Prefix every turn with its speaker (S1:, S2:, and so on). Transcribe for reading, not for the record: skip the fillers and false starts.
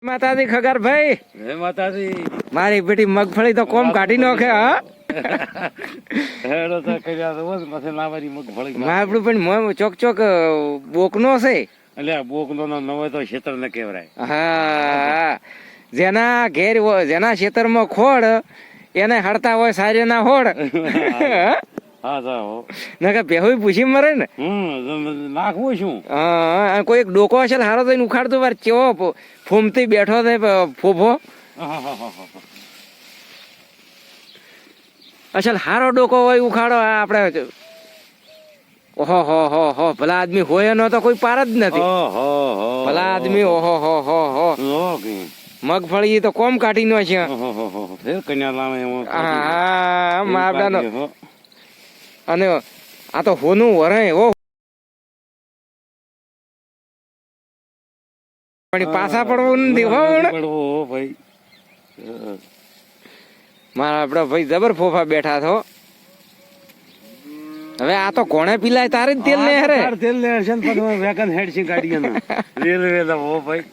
S1: માતાજી ખગર ભાઈ
S2: હે માતાજી
S1: મારી બેટી મગફળી તો કોમ કાઢી નાખે હા
S2: હેડો તો કર્યા તો બસ પછી લાવારી મગફળી
S1: મારું પણ મોં ચોક ચોક બોકનો છે
S2: એટલે આ બોકનો ન હોય તો ખેતર ને કેવરાય
S1: હા જેના ઘેર જેના ખેતરમાં ખોડ એને હડતા હોય સારીના હોડ
S2: હા જાઓ
S1: ના કે બેહુય પૂછી મરે ને
S2: નાખવું શું
S1: હા કોઈ એક ડોકો હશે હારો થઈને ઉખાડતો વાર કેવો ફૂમતી બેઠો થાય ફોફો અસલ હારો ડોકો હોય ઉખાડો આપણે ઓહો હો ભલા આદમી હોય એનો તો કોઈ પાર જ નથી ભલા આદમી ઓહો હો મગફળી તો કોમ કાઢી નો છે હા માપડાનો અને આ તો હોનું વરે હો પણ પાછા પડવું નથી હો
S2: ભાઈ
S1: મારા આપડા ભાઈ જબર ફોફા બેઠા છો હવે આ તો કોણે પીલાય તારે જ તેલ ને હરે
S2: તેલ ને હશે ને વેકન હેડ છે ગાડી રેલવે હો ભાઈ